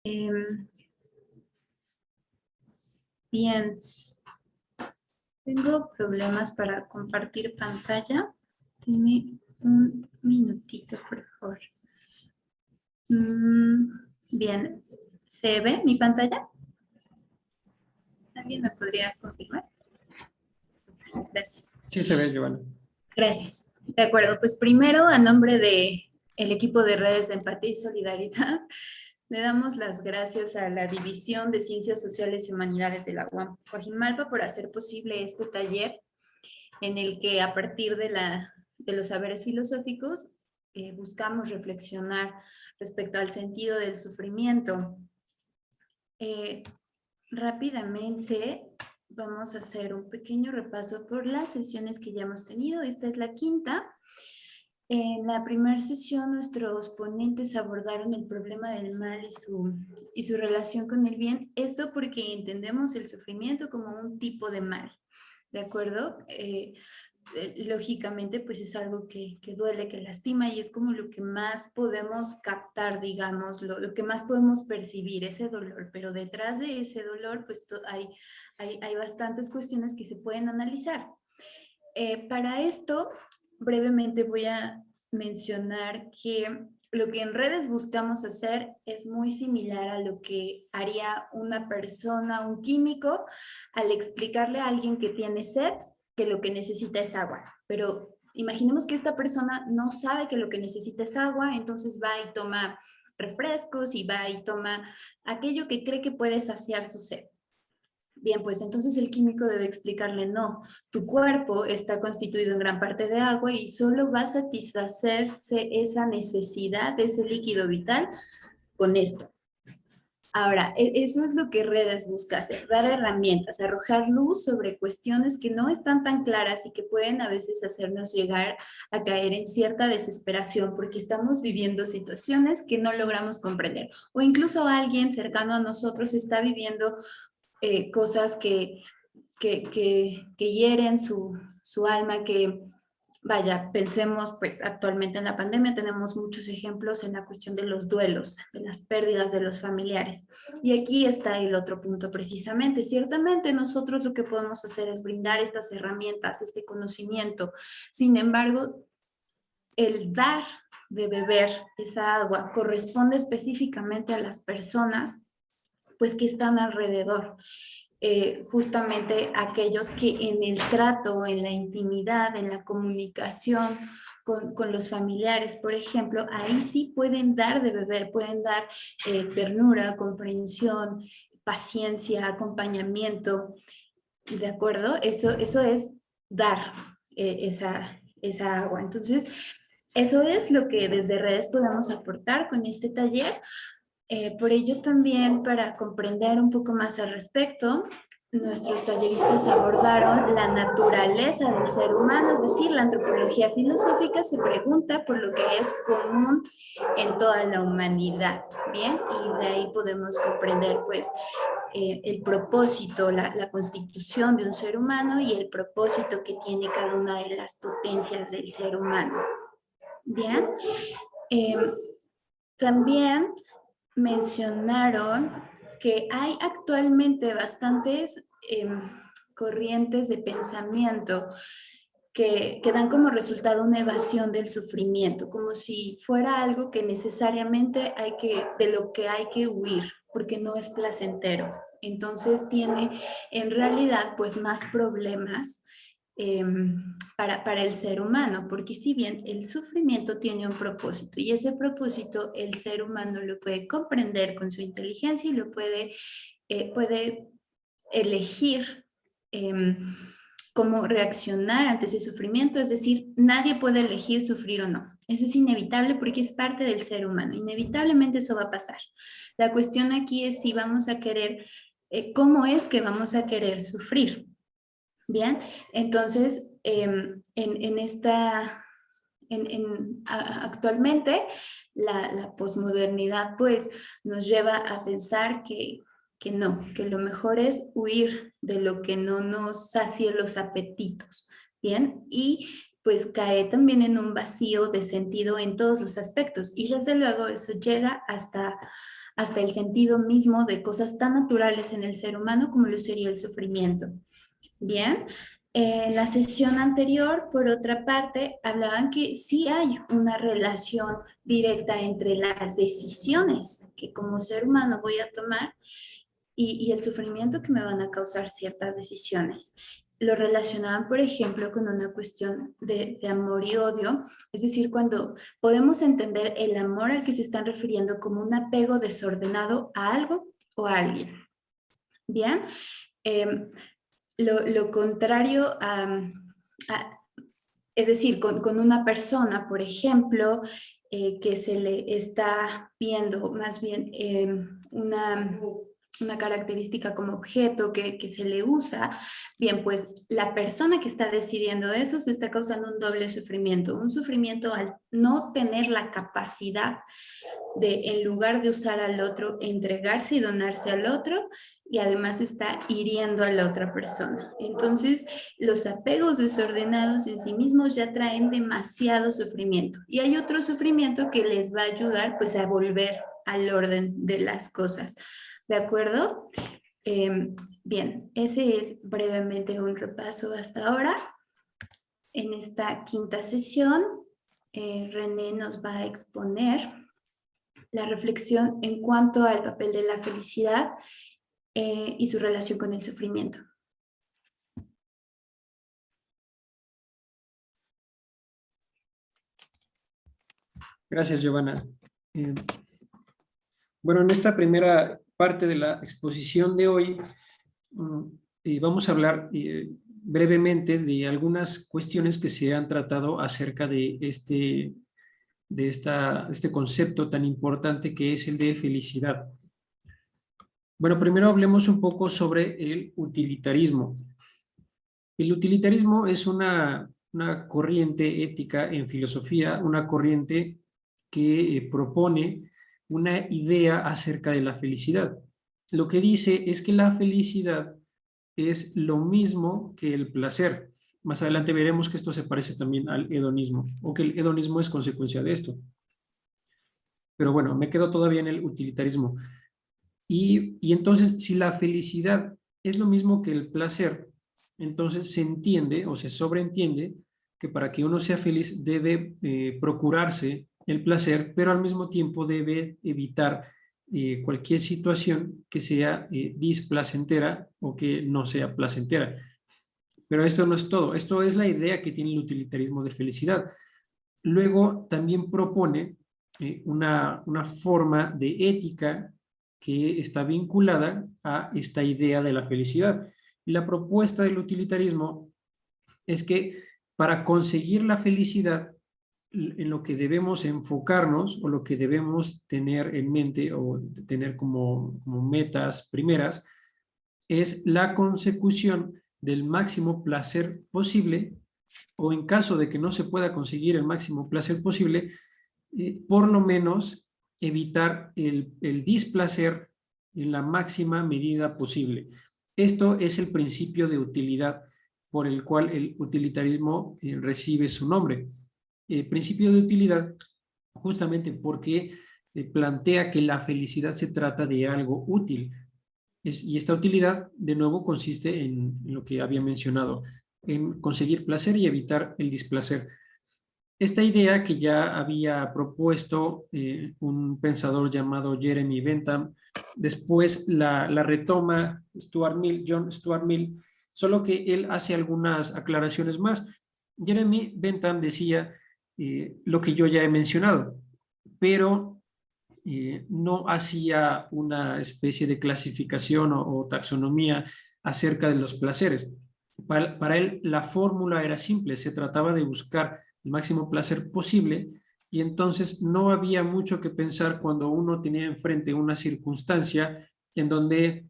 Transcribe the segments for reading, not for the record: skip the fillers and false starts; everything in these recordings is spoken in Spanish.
Em, Bien, tengo problemas para compartir pantalla. Dime un minutito, por favor. Mm, Bien, ¿se ve mi pantalla? ¿Alguien me podría confirmar? Gracias. Sí se ve, Giovanna. Gracias. De acuerdo, pues primero, a nombre de el equipo de redes de empatía y solidaridad, le damos las gracias a la División de Ciencias Sociales y Humanidades de la UAM Coajimalpa por hacer posible este taller en el que a partir de los saberes filosóficos buscamos reflexionar respecto al sentido del sufrimiento. Eh, Rápidamente vamos a hacer un pequeño repaso por las sesiones que ya hemos tenido. Esta es la quinta. En la primera sesión, nuestros ponentes abordaron el problema del mal y su relación con el bien. Esto porque entendemos el sufrimiento como un tipo de mal, ¿de acuerdo? Lógicamente, pues es algo que duele, que lastima y es como lo que más podemos captar, digamos, lo que más podemos percibir, ese dolor. Pero detrás de ese dolor, pues hay bastantes cuestiones que se pueden analizar. Para esto, brevemente voy a mencionar que lo que en redes buscamos hacer es muy similar a lo que haría una persona, un químico, al explicarle a alguien que tiene sed que lo que necesita es agua. Pero imaginemos que esta persona no sabe que lo que necesita es agua, entonces va y toma refrescos y va y toma aquello que cree que puede saciar su sed. Bien, pues entonces el químico debe explicarle, no, tu cuerpo está constituido en gran parte de agua y solo va a satisfacerse esa necesidad de ese líquido vital con esto. Ahora, eso es lo que redes busca hacer, dar herramientas, arrojar luz sobre cuestiones que no están tan claras y que pueden a veces hacernos llegar a caer en cierta desesperación porque estamos viviendo situaciones que no logramos comprender o incluso alguien cercano a nosotros está viviendo cosas que hieren su alma, que vaya, pensemos pues actualmente en la pandemia tenemos muchos ejemplos en la cuestión de los duelos, de las pérdidas de los familiares. Y aquí está el otro punto precisamente. Ciertamente nosotros lo que podemos hacer es brindar estas herramientas, este conocimiento. Sin embargo, el dar de beber esa agua corresponde específicamente a las personas pues que están alrededor. Justamente aquellos que en el trato, en la intimidad, en la comunicación con los familiares, por ejemplo, ahí sí pueden dar de beber, pueden dar ternura, comprensión, paciencia, acompañamiento, ¿de acuerdo? Eso es dar esa agua. Entonces, eso es lo que desde redes podemos aportar con este taller. Por ello también, para comprender un poco más al respecto, nuestros talleristas abordaron la naturaleza del ser humano, es decir, la antropología filosófica se pregunta por lo que es común en toda la humanidad, ¿bien? Y de ahí podemos comprender, pues, el propósito, la constitución de un ser humano y el propósito que tiene cada una de las potencias del ser humano, ¿bien? Eh, También mencionaron que hay actualmente bastantes corrientes de pensamiento que dan como resultado una evasión del sufrimiento, como si fuera algo que necesariamente de lo que hay que huir, porque no es placentero. Entonces tiene en realidad pues más problemas eh, para el ser humano, porque si bien el sufrimiento tiene un propósito y ese propósito el ser humano lo puede comprender con su inteligencia y puede elegir cómo reaccionar ante ese sufrimiento, es decir, nadie puede elegir sufrir o no. Eso es inevitable porque es parte del ser humano, inevitablemente eso va a pasar. La cuestión aquí es si vamos a querer, cómo es que vamos a querer sufrir. Bien, entonces, actualmente la posmodernidad pues nos lleva a pensar que no, que lo mejor es huir de lo que no nos sacie los apetitos, ¿bien? Y pues cae también en un vacío de sentido en todos los aspectos y desde luego eso llega hasta el sentido mismo de cosas tan naturales en el ser humano como lo sería el sufrimiento. Bien, en la sesión anterior, por otra parte, hablaban que sí hay una relación directa entre las decisiones que como ser humano voy a tomar y el sufrimiento que me van a causar ciertas decisiones. Lo relacionaban, por ejemplo, con una cuestión de amor y odio, es decir, cuando podemos entender el amor al que se están refiriendo como un apego desordenado a algo o a alguien. Bien, lo contrario es decir, con una persona, por ejemplo, que se le está viendo más bien una característica como objeto que se le usa, bien, pues la persona que está decidiendo eso se está causando un doble sufrimiento, un sufrimiento al no tener la capacidad de, en lugar de usar al otro, entregarse y donarse al otro, y además está hiriendo a la otra persona. Entonces, los apegos desordenados en sí mismos ya traen demasiado sufrimiento. Y hay otro sufrimiento que les va a ayudar pues a volver al orden de las cosas. ¿De acuerdo? Bien, ese es brevemente un repaso hasta ahora. En esta quinta sesión, René nos va a exponer la reflexión en cuanto al papel de la felicidad y su relación con el sufrimiento. Gracias, Giovanna. Bueno, en esta primera parte de la exposición de hoy vamos a hablar brevemente de algunas cuestiones que se han tratado acerca de este concepto tan importante que es el de felicidad. Bueno, primero hablemos un poco sobre el utilitarismo. El utilitarismo es una corriente ética en filosofía, una corriente que propone una idea acerca de la felicidad. Lo que dice es que la felicidad es lo mismo que el placer. Más adelante veremos que esto se parece también al hedonismo, o que el hedonismo es consecuencia de esto. Pero bueno, me quedo todavía en el utilitarismo. Y entonces, si la felicidad es lo mismo que el placer, entonces se entiende o se sobreentiende que para que uno sea feliz debe procurarse el placer, pero al mismo tiempo debe evitar cualquier situación que sea displacentera o que no sea placentera. Pero esto no es todo, esto es la idea que tiene el utilitarismo de felicidad. Luego también propone una forma de ética que está vinculada a esta idea de la felicidad. Y la propuesta del utilitarismo es que para conseguir la felicidad, en lo que debemos enfocarnos o lo que debemos tener en mente o tener como metas primeras, es la consecución del máximo placer posible, o en caso de que no se pueda conseguir el máximo placer posible, por lo menos evitar el displacer en la máxima medida posible. Esto es el principio de utilidad por el cual el utilitarismo recibe su nombre. Principio de utilidad justamente porque plantea que la felicidad se trata de algo útil. Y esta utilidad, de nuevo, consiste en lo que había mencionado, en conseguir placer y evitar el displacer. Esta idea que ya había propuesto un pensador llamado Jeremy Bentham, después la retoma John Stuart Mill, solo que él hace algunas aclaraciones más. Jeremy Bentham decía lo que yo ya he mencionado, pero no hacía una especie de clasificación o taxonomía acerca de los placeres. Para él la fórmula era simple, se trataba de buscar el máximo placer posible y entonces no había mucho que pensar cuando uno tenía enfrente una circunstancia en donde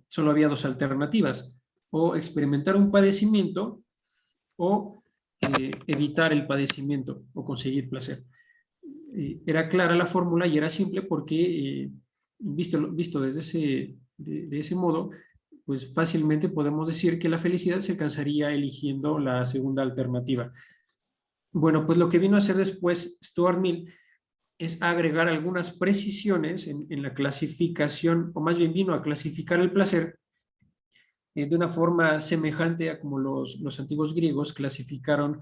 solo había dos alternativas, o experimentar un padecimiento o evitar el padecimiento o conseguir placer. Era clara la fórmula y era simple porque visto desde de ese modo, pues fácilmente podemos decir que la felicidad se alcanzaría eligiendo la segunda alternativa. Bueno, pues lo que vino a hacer después Stuart Mill es agregar algunas precisiones en la clasificación, o más bien vino a clasificar el placer de una forma semejante a como los antiguos griegos clasificaron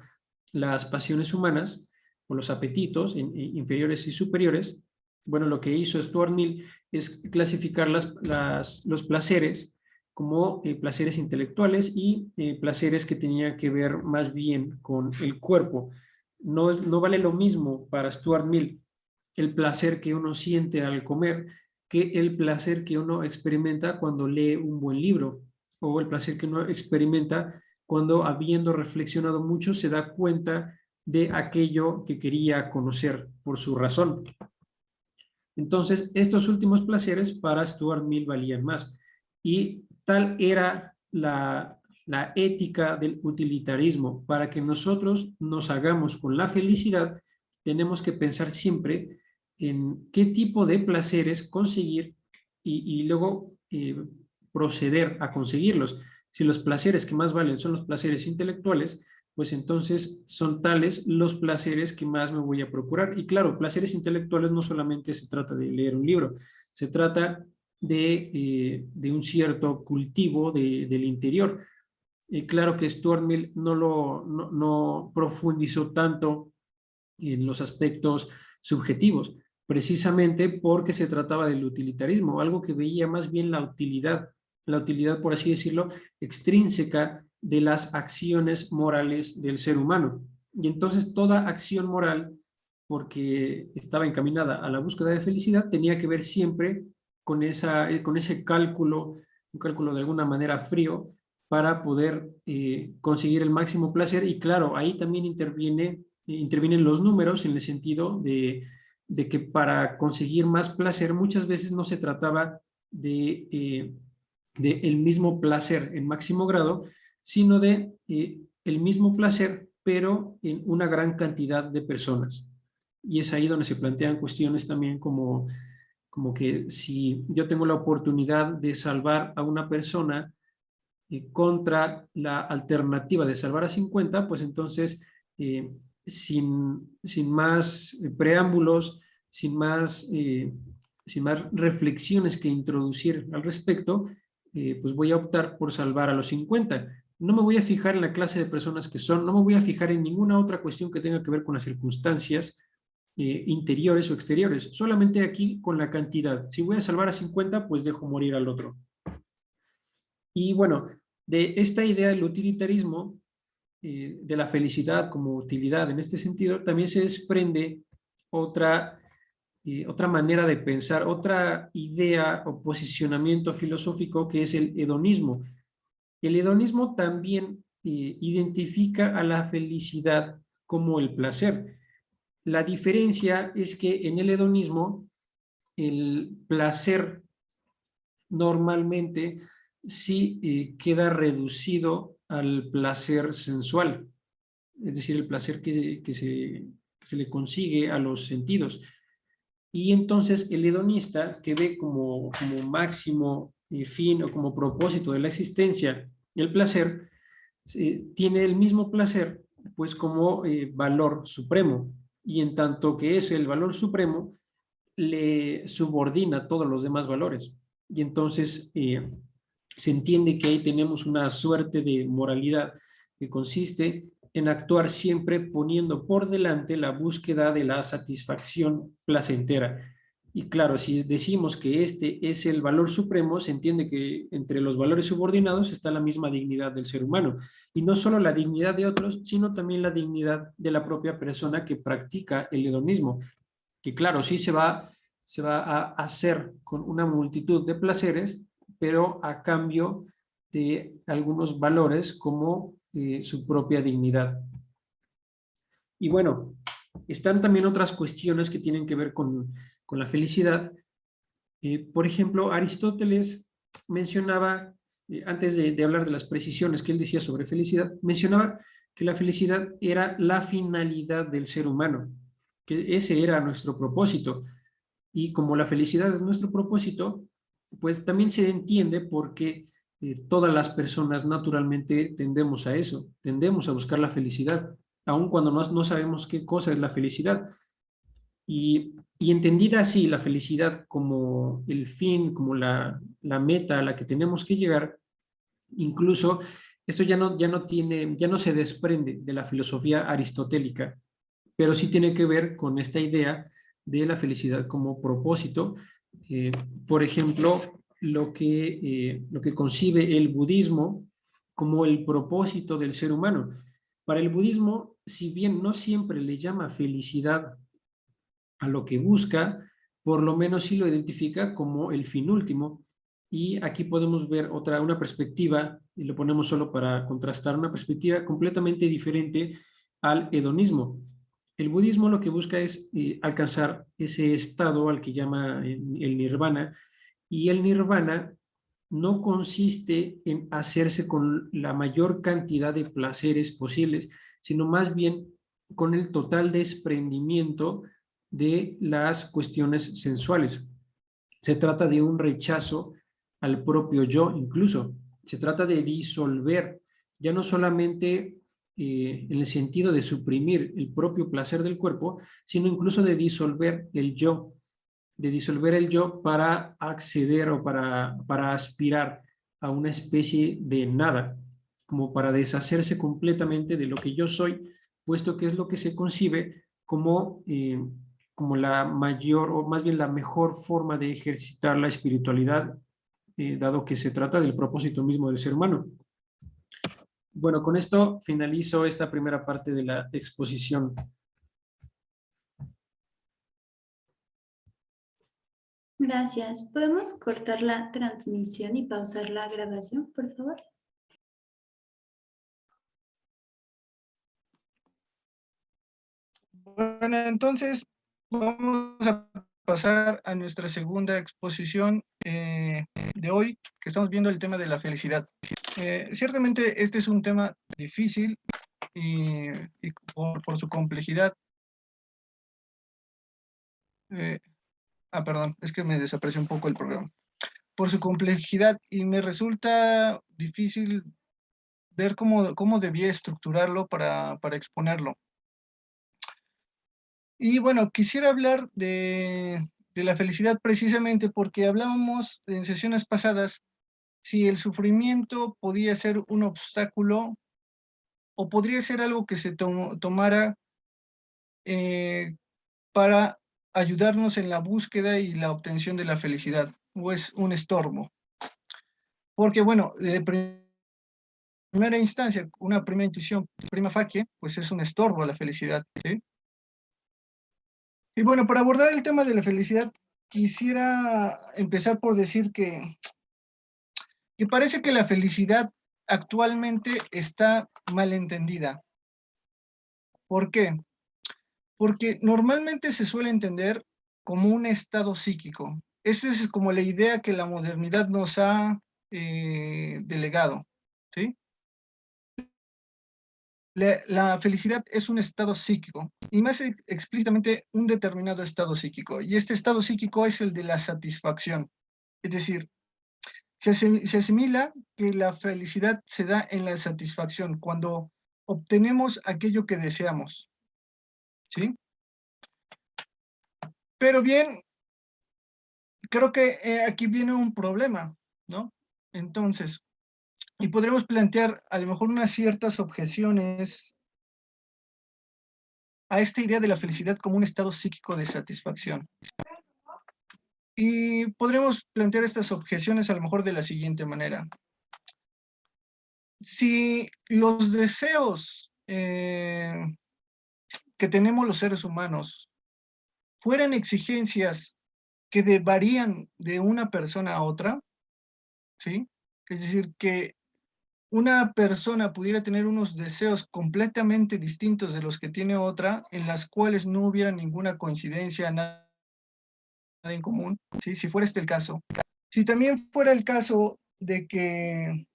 las pasiones humanas o los apetitos inferiores y superiores. Bueno, lo que hizo Stuart Mill es clasificar los placeres como placeres intelectuales y placeres que tenían que ver más bien con el cuerpo. No vale lo mismo para Stuart Mill el placer que uno siente al comer que el placer que uno experimenta cuando lee un buen libro, o el placer que uno experimenta cuando, habiendo reflexionado mucho, se da cuenta de aquello que quería conocer por su razón. Entonces, estos últimos placeres para Stuart Mill valían más. Y tal era la ética del utilitarismo. Para que nosotros nos hagamos con la felicidad, tenemos que pensar siempre en qué tipo de placeres conseguir y luego proceder a conseguirlos. Si los placeres que más valen son los placeres intelectuales, pues entonces son tales los placeres que más me voy a procurar. Y claro, placeres intelectuales no solamente se trata de leer un libro, se trata de un cierto cultivo del interior. Claro que Stuart Mill no profundizó tanto en los aspectos subjetivos, precisamente porque se trataba del utilitarismo, algo que veía más bien la utilidad, por así decirlo, extrínseca de las acciones morales del ser humano. Y entonces toda acción moral, porque estaba encaminada a la búsqueda de felicidad, tenía que ver siempre con ese cálculo, un cálculo de alguna manera frío, para poder conseguir el máximo placer. Y claro, ahí también intervienen los números en el sentido de que para conseguir más placer muchas veces no se trataba de el mismo placer en máximo grado, sino de el mismo placer, pero en una gran cantidad de personas. Y es ahí donde se plantean cuestiones también como que si yo tengo la oportunidad de salvar a una persona contra la alternativa de salvar a 50, pues entonces, sin más preámbulos, sin más reflexiones que introducir al respecto, pues voy a optar por salvar a los 50. No me voy a fijar en la clase de personas que son, no me voy a fijar en ninguna otra cuestión que tenga que ver con las circunstancias interiores o exteriores, solamente aquí con la cantidad. Si voy a salvar a 50, pues dejo morir al otro. Y bueno, de esta idea del utilitarismo, de la felicidad como utilidad en este sentido, también se desprende otra manera de pensar, otra idea o posicionamiento filosófico que es el hedonismo. El hedonismo también identifica a la felicidad como el placer. La diferencia es que en el hedonismo el placer normalmente sí queda reducido al placer sensual, es decir, el placer que se le consigue a los sentidos. Y entonces el hedonista, que ve como máximo fin o como propósito de la existencia el placer, tiene el mismo placer pues como valor supremo. Y en tanto que es el valor supremo, le subordina todos los demás valores. Y entonces se entiende que ahí tenemos una suerte de moralidad que consiste en actuar siempre poniendo por delante la búsqueda de la satisfacción placentera. Y claro, si decimos que este es el valor supremo, se entiende que entre los valores subordinados está la misma dignidad del ser humano. Y no solo la dignidad de otros, sino también la dignidad de la propia persona que practica el hedonismo. Que claro, sí se va a hacer con una multitud de placeres, pero a cambio de algunos valores como su propia dignidad. Y bueno, están también otras cuestiones que tienen que ver con la felicidad. Por ejemplo, Aristóteles mencionaba, antes de hablar de las precisiones que él decía sobre felicidad, mencionaba que la felicidad era la finalidad del ser humano, que ese era nuestro propósito. Y como la felicidad es nuestro propósito, pues también se entiende por qué todas las personas naturalmente tendemos a eso, tendemos a buscar la felicidad, aun cuando no sabemos qué cosa es la felicidad. Y Y entendida así la felicidad como el fin, como la meta a la que tenemos que llegar, incluso esto ya no se desprende de la filosofía aristotélica, pero sí tiene que ver con esta idea de la felicidad como propósito. Eh, por ejemplo, lo que concibe el budismo como el propósito del ser humano. Para el budismo, si bien no siempre le llama felicidad a lo que busca, por lo menos sí lo identifica como el fin último. Y aquí podemos ver una perspectiva, y lo ponemos solo para contrastar, una perspectiva completamente diferente al hedonismo. El budismo lo que busca es alcanzar ese estado al que llama el nirvana, y el nirvana no consiste en hacerse con la mayor cantidad de placeres posibles, sino más bien con el total desprendimiento de las cuestiones sensuales. Se trata de un rechazo al propio yo, incluso. Se trata de disolver, ya no solamente en el sentido de suprimir el propio placer del cuerpo, sino incluso de disolver el yo para acceder o para aspirar a una especie de nada, como para deshacerse completamente de lo que yo soy, puesto que es lo que se concibe como la mayor o más bien la mejor forma de ejercitar la espiritualidad, dado que se trata del propósito mismo del ser humano. Bueno, con esto finalizo esta primera parte de la exposición. Gracias. ¿Podemos cortar la transmisión y pausar la grabación, por favor? Bueno, entonces vamos a pasar a nuestra segunda exposición de hoy, que estamos viendo el tema de la felicidad. Ciertamente este es un tema difícil y por su complejidad. Perdón, es que me desapareció un poco el programa. Por su complejidad y me resulta difícil ver cómo debía estructurarlo para exponerlo. Y bueno, quisiera hablar de la felicidad precisamente porque hablábamos en sesiones pasadas si el sufrimiento podía ser un obstáculo o podría ser algo que se tomara para ayudarnos en la búsqueda y la obtención de la felicidad, o es un estorbo. Porque bueno, de primera instancia, una primera intuición, prima facie, pues es un estorbo a la felicidad, ¿sí? Y bueno, para abordar el tema de la felicidad, quisiera empezar por decir que parece que la felicidad actualmente está mal entendida. ¿Por qué? Porque normalmente se suele entender como un estado psíquico. Esa es como la idea que la modernidad nos ha delegado, ¿sí? La felicidad es un estado psíquico, y más explícitamente un determinado estado psíquico, y este estado psíquico es el de la satisfacción. Es decir, se asimila que la felicidad se da en la satisfacción, cuando obtenemos aquello que deseamos, ¿sí? Pero bien, creo que aquí viene un problema, ¿no? Entonces, y podremos plantear a lo mejor unas ciertas objeciones a esta idea de la felicidad como un estado psíquico de satisfacción. Y podremos plantear estas objeciones a lo mejor de la siguiente manera. Si los deseos que tenemos los seres humanos fueran exigencias que varían de una persona a otra, ¿sí? Es decir, que una persona pudiera tener unos deseos completamente distintos de los que tiene otra, en las cuales no hubiera ninguna coincidencia, nada en común, ¿sí? Si fuera este el caso. Si también fuera el caso de que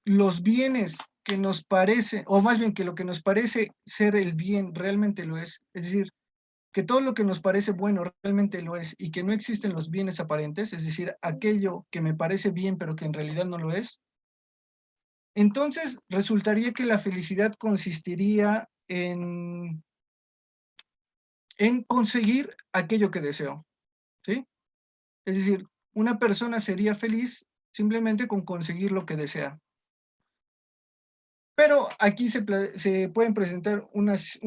los bienes que nos parece, o más bien que lo que nos parece ser el bien realmente lo es decir, que todo lo que nos parece bueno realmente lo es y que no existen los bienes aparentes, es decir, aquello que me parece bien pero que en realidad no lo es, entonces resultaría que la felicidad consistiría en conseguir aquello que deseo, ¿sí? Es decir, una persona sería feliz simplemente con conseguir lo que desea. Pero aquí se pueden presentar unos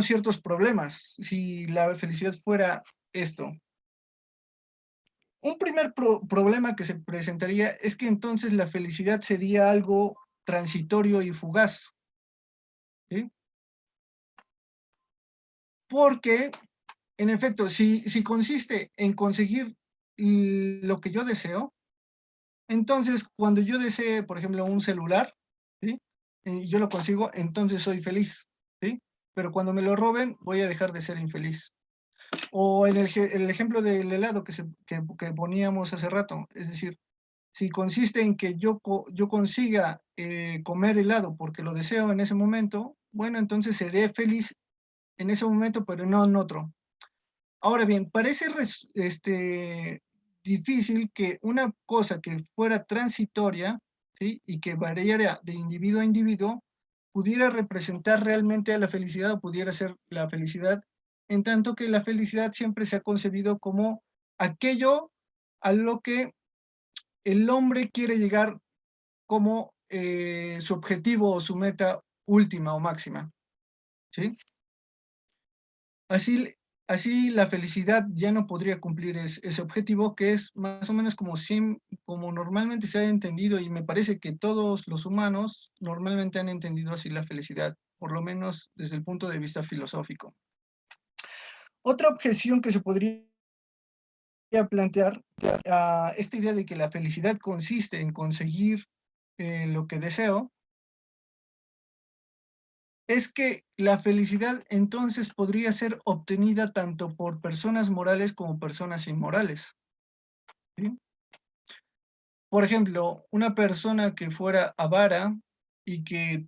ciertos problemas si la felicidad fuera esto. Un primer problema que se presentaría es que entonces la felicidad sería algo transitorio y fugaz, ¿sí? Porque, en efecto, si consiste en conseguir lo que yo deseo, entonces cuando yo desee, por ejemplo, un celular, ¿sí? Y yo lo consigo, entonces soy feliz, ¿sí? Pero cuando me lo roben, voy a dejar de ser infeliz. O en el ejemplo del helado que poníamos hace rato, es decir, si consiste en que yo consiga comer helado porque lo deseo en ese momento, bueno, entonces seré feliz en ese momento, pero no en otro. Ahora bien, parece difícil que una cosa que fuera transitoria, ¿sí? Y que variara de individuo a individuo, pudiera representar realmente a la felicidad o pudiera ser la felicidad, en tanto que la felicidad siempre se ha concebido como aquello a lo que el hombre quiere llegar como su objetivo o su meta última o máxima, ¿sí? Así, así la felicidad ya no podría cumplir ese objetivo, que es más o menos como normalmente se ha entendido, y me parece que todos los humanos normalmente han entendido así la felicidad, por lo menos desde el punto de vista filosófico. Otra objeción que se podría plantear a esta idea de que la felicidad consiste en conseguir lo que deseo, es que la felicidad entonces podría ser obtenida tanto por personas morales como personas inmorales, ¿sí? Por ejemplo, una persona que fuera avara y que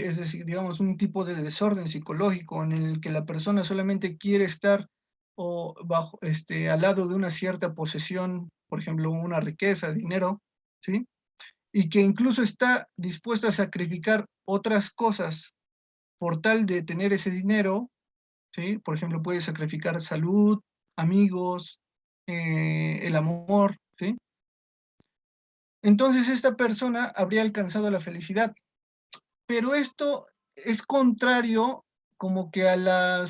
es decir, digamos, un tipo de desorden psicológico en el que la persona solamente quiere estar o bajo, al lado de una cierta posesión, por ejemplo, una riqueza, dinero, ¿sí? Y que incluso está dispuesto a sacrificar otras cosas por tal de tener ese dinero, ¿sí? Por ejemplo, puede sacrificar salud, amigos, el amor, ¿sí? Entonces esta persona habría alcanzado la felicidad. Pero esto es contrario como que al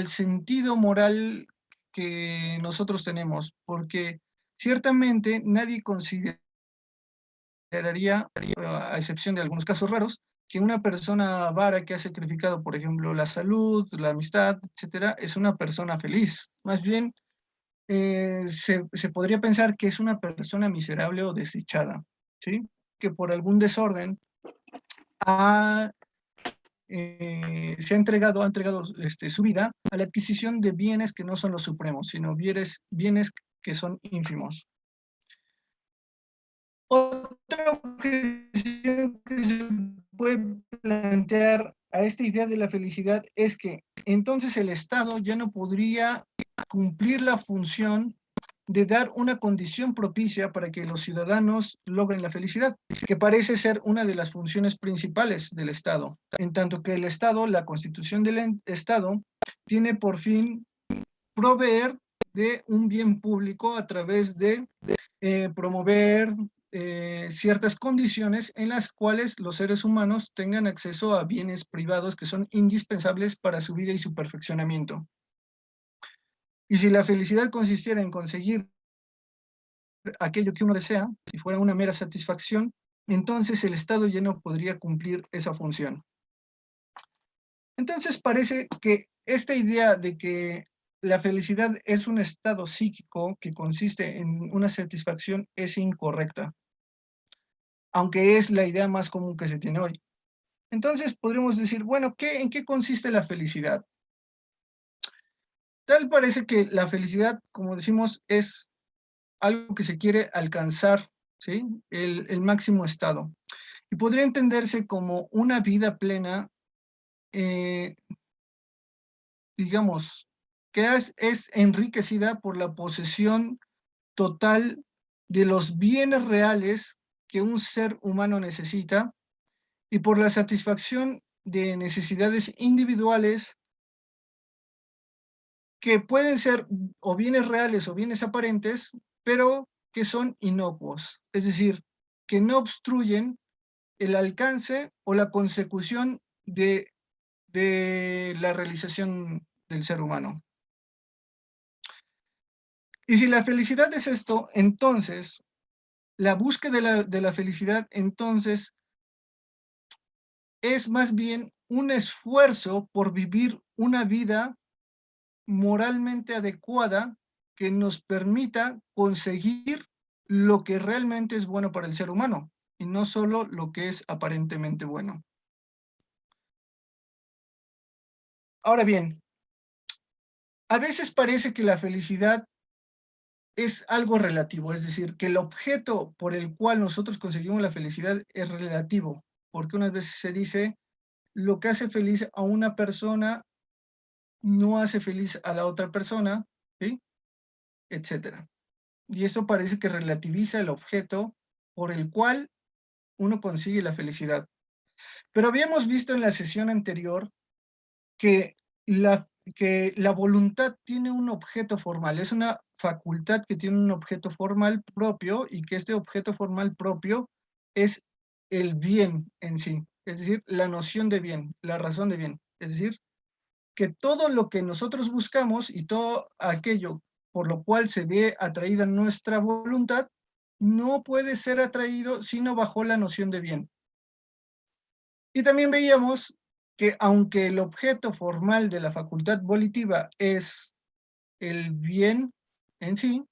sentido moral que nosotros tenemos, porque ciertamente nadie consideraría, a excepción de algunos casos raros, que una persona avara que ha sacrificado, por ejemplo, la salud, la amistad, etcétera, es una persona feliz. Más bien, se podría pensar que es una persona miserable o desdichada, ¿sí? Que por algún desorden ha, ha entregado su vida a la adquisición de bienes que no son los supremos, sino bienes que son ínfimos. Otra objeción que se puede plantear a esta idea de la felicidad es que entonces el Estado ya no podría cumplir la función de dar una condición propicia para que los ciudadanos logren la felicidad, que parece ser una de las funciones principales del Estado, en tanto que el Estado, la constitución del Estado, tiene por fin proveer de un bien público a través de promover ciertas condiciones en las cuales los seres humanos tengan acceso a bienes privados que son indispensables para su vida y su perfeccionamiento. Y si la felicidad consistiera en conseguir aquello que uno desea, si fuera una mera satisfacción, entonces el Estado ya no podría cumplir esa función. Entonces parece que esta idea de que la felicidad es un estado psíquico que consiste en una satisfacción es incorrecta, aunque es la idea más común que se tiene hoy. Entonces podríamos decir, bueno, ¿en qué consiste la felicidad? Tal parece que la felicidad, como decimos, es algo que se quiere alcanzar, ¿sí? El máximo estado. Y podría entenderse como una vida plena, eh, digamos, que es enriquecida por la posesión total de los bienes reales que un ser humano necesita y por la satisfacción de necesidades individuales que pueden ser o bienes reales o bienes aparentes, pero que son inocuos, es decir, que no obstruyen el alcance o la consecución de la realización del ser humano. Y si la felicidad es esto, entonces, la búsqueda de la felicidad, entonces, es más bien un esfuerzo por vivir una vida moralmente adecuada que nos permita conseguir lo que realmente es bueno para el ser humano y no solo lo que es aparentemente bueno. Ahora bien, a veces parece que la felicidad es algo relativo, es decir, que el objeto por el cual nosotros conseguimos la felicidad es relativo, porque unas veces se dice lo que hace feliz a una persona no hace feliz a la otra persona, ¿sí? Etcétera. Y esto parece que relativiza el objeto por el cual uno consigue la felicidad. Pero habíamos visto en la sesión anterior que la voluntad tiene un objeto formal, es una facultad que tiene un objeto formal propio y que este objeto formal propio es el bien en sí, es decir, la noción de bien, la razón de bien. Es decir, que todo lo que nosotros buscamos y todo aquello por lo cual se ve atraída nuestra voluntad, no puede ser atraído sino bajo la noción de bien. Y también veíamos que aunque el objeto formal de la facultad volitiva es el bien en sí,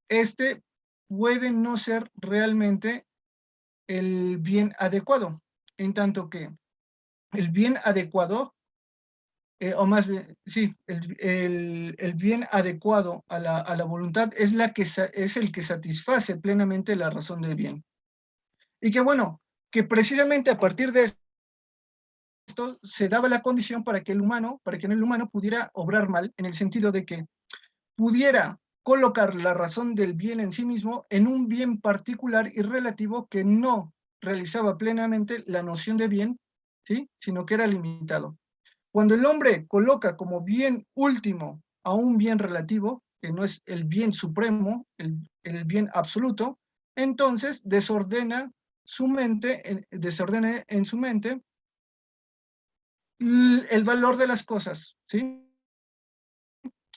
este puede no ser realmente el bien adecuado, en tanto que el bien adecuado, o más bien, sí, el bien adecuado a la voluntad es, es el que satisface plenamente la razón del bien. Y que bueno, que precisamente a partir de esto se daba la condición para que el humano, para que el humano pudiera obrar mal, en el sentido de que pudiera colocar la razón del bien en sí mismo en un bien particular y relativo que no realizaba plenamente la noción de bien, ¿sí? Sino que era limitado. Cuando el hombre coloca como bien último a un bien relativo, que no es el bien supremo, el bien absoluto, entonces desordena su mente, desordena en su mente el valor de las cosas, ¿sí?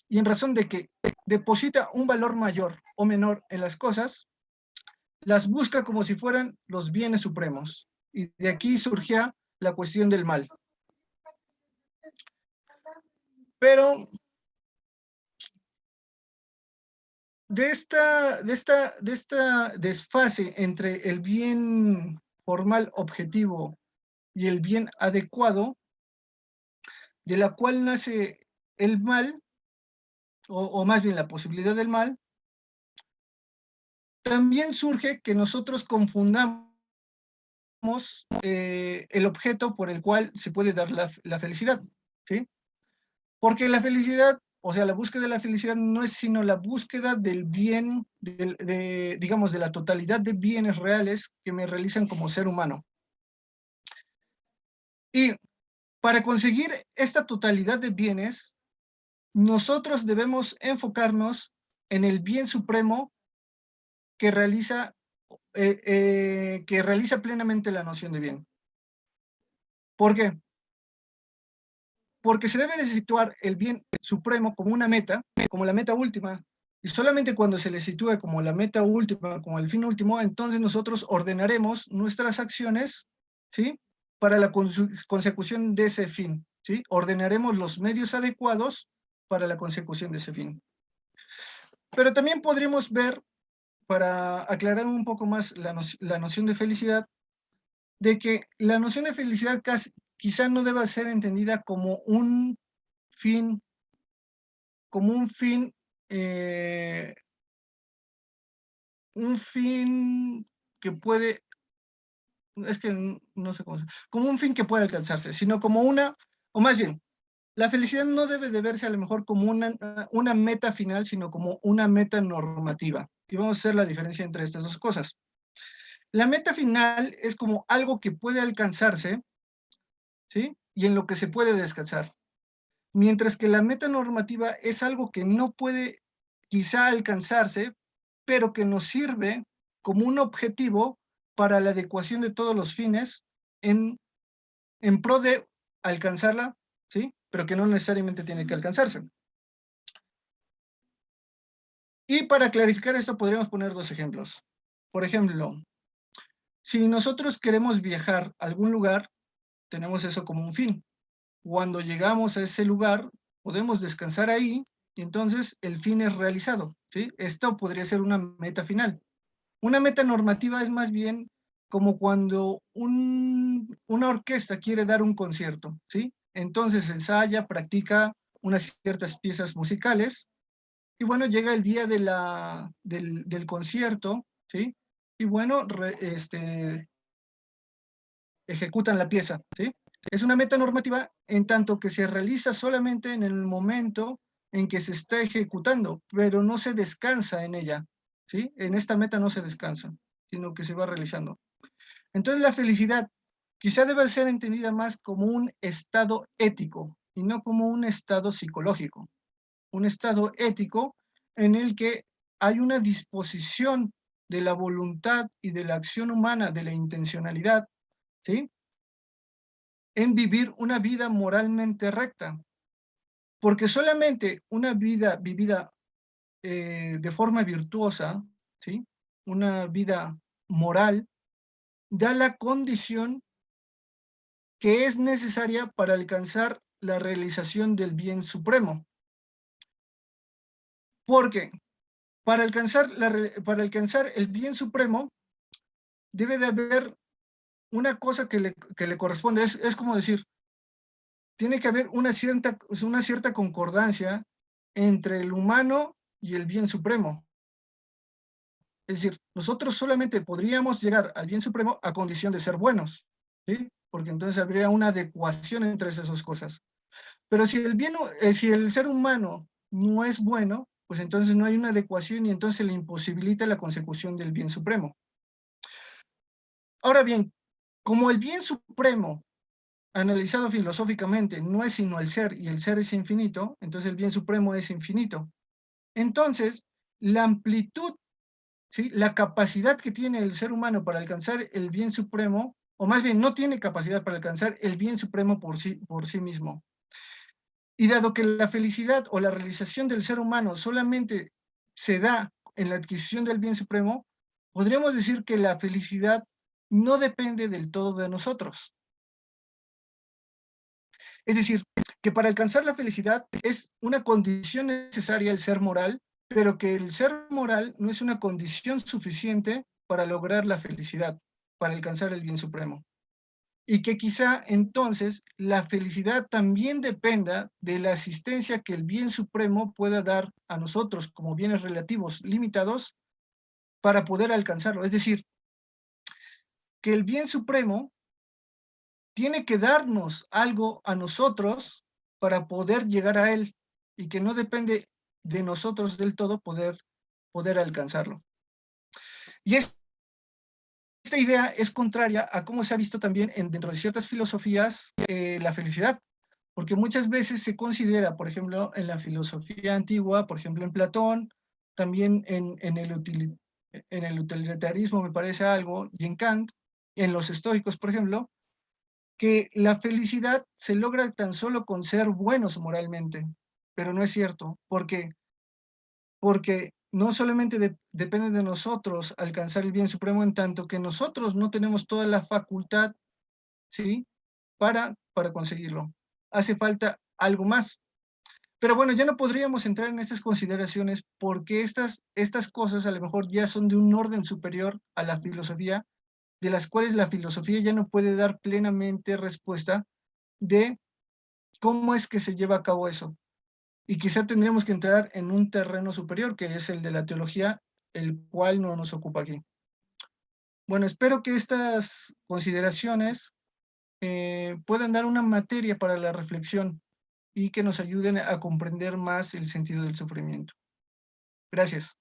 Y en razón de que deposita un valor mayor o menor en las cosas, las busca como si fueran los bienes supremos. Y de aquí surgía la cuestión del mal. Pero de esta desfase entre el bien formal objetivo y el bien adecuado, de la cual nace el mal, o más bien la posibilidad del mal, también surge que nosotros confundamos el objeto por el cual se puede dar la felicidad, ¿sí? Porque la felicidad, o sea, la búsqueda de la felicidad no es sino la búsqueda del bien, digamos, de la totalidad de bienes reales que me realizan como ser humano. Y para conseguir esta totalidad de bienes, nosotros debemos enfocarnos en el bien supremo que realiza plenamente la noción de bien. ¿Por qué? Porque se debe de situar el bien supremo como una meta, como la meta última, y solamente cuando se le sitúe como la meta última, como el fin último, entonces nosotros ordenaremos nuestras acciones, ¿sí? Para la consecución de ese fin, ¿sí? Ordenaremos los medios adecuados para la consecución de ese fin. Pero también podríamos ver, para aclarar un poco más la noción de felicidad, de que la noción de felicidad quizá no deba ser entendida como un fin, eh, un fin que puede, es que no sé cómo, como un fin que puede alcanzarse, sino como una, o más bien, la felicidad no debe de verse a lo mejor como una meta final, sino como una meta normativa. Y vamos a hacer la diferencia entre estas dos cosas. La meta final es como algo que puede alcanzarse, ¿sí? Y en lo que se puede descansar. mientras que la meta normativa es algo que no puede quizá alcanzarse, pero que nos sirve como un objetivo para la adecuación de todos los fines en pro de alcanzarla, ¿sí? Pero que no necesariamente tiene que alcanzarse. Y para clarificar esto podríamos poner dos ejemplos. Por ejemplo, si nosotros queremos viajar a algún lugar, tenemos eso como un fin. Cuando llegamos a ese lugar, podemos descansar ahí y entonces el fin es realizado, ¿sí? Esto podría ser una meta final. Una meta normativa es más bien como cuando una orquesta quiere dar un concierto, ¿sí? Entonces ensaya, practica unas ciertas piezas musicales y bueno, llega el día del concierto, ¿sí? Y bueno, ejecutan la pieza, ¿sí? Es una meta normativa en tanto que se realiza solamente en el momento en que se está ejecutando, pero no se descansa en ella, ¿sí? En esta meta no se descansa, sino que se va realizando. Entonces la felicidad quizá debe ser entendida más como un estado ético y no como un estado psicológico. Un estado ético en el que hay una disposición de la voluntad y de la acción humana, de la intencionalidad, ¿sí? En vivir una vida moralmente recta. Porque solamente una vida vivida de forma virtuosa, ¿sí? Una vida moral, da la condición que es necesaria para alcanzar la realización del bien supremo. Porque para alcanzar el bien supremo debe de haber una cosa que le corresponde. Es como decir, tiene que haber una cierta concordancia entre el humano y el bien supremo. Es decir, nosotros solamente podríamos llegar al bien supremo a condición de ser buenos, ¿sí? Porque entonces habría una adecuación entre esas dos cosas. Pero si el ser humano no es bueno, pues entonces no hay una adecuación y entonces le imposibilita la consecución del bien supremo. Ahora bien, como el bien supremo, analizado filosóficamente, no es sino el ser y el ser es infinito, entonces el bien supremo es infinito. Entonces, la amplitud, ¿sí? La capacidad que tiene el ser humano para alcanzar el bien supremo, o más bien no tiene capacidad para alcanzar el bien supremo por sí mismo. Y dado que la felicidad o la realización del ser humano solamente se da en la adquisición del bien supremo, podríamos decir que la felicidad no depende del todo de nosotros. Es decir, que para alcanzar la felicidad es una condición necesaria el ser moral, pero que el ser moral no es una condición suficiente para lograr la felicidad, para alcanzar el bien supremo. Y que quizá entonces la felicidad también dependa de la asistencia que el bien supremo pueda dar a nosotros como bienes relativos limitados para poder alcanzarlo. Es decir, que el bien supremo tiene que darnos algo a nosotros para poder llegar a él y que no depende de nosotros del todo poder alcanzarlo. Y esta idea es contraria a cómo se ha visto también dentro de ciertas filosofías la felicidad, porque muchas veces se considera, por ejemplo, en la filosofía antigua, por ejemplo, en Platón, también en el utilitarismo me parece algo, y en Kant, en los estoicos, por ejemplo, que la felicidad se logra tan solo con ser buenos moralmente, pero no es cierto, porque no solamente depende de nosotros alcanzar el bien supremo en tanto que nosotros no tenemos toda la facultad, ¿sí? Para conseguirlo. Hace falta algo más. Pero bueno, ya no podríamos entrar en estas consideraciones porque estas cosas a lo mejor ya son de un orden superior a la filosofía, de las cuales la filosofía ya no puede dar plenamente respuesta de cómo es que se lleva a cabo eso. Y quizá tendríamos que entrar en un terreno superior, que es el de la teología, el cual no nos ocupa aquí. Bueno, espero que estas consideraciones puedan dar una materia para la reflexión y que nos ayuden a comprender más el sentido del sufrimiento. Gracias.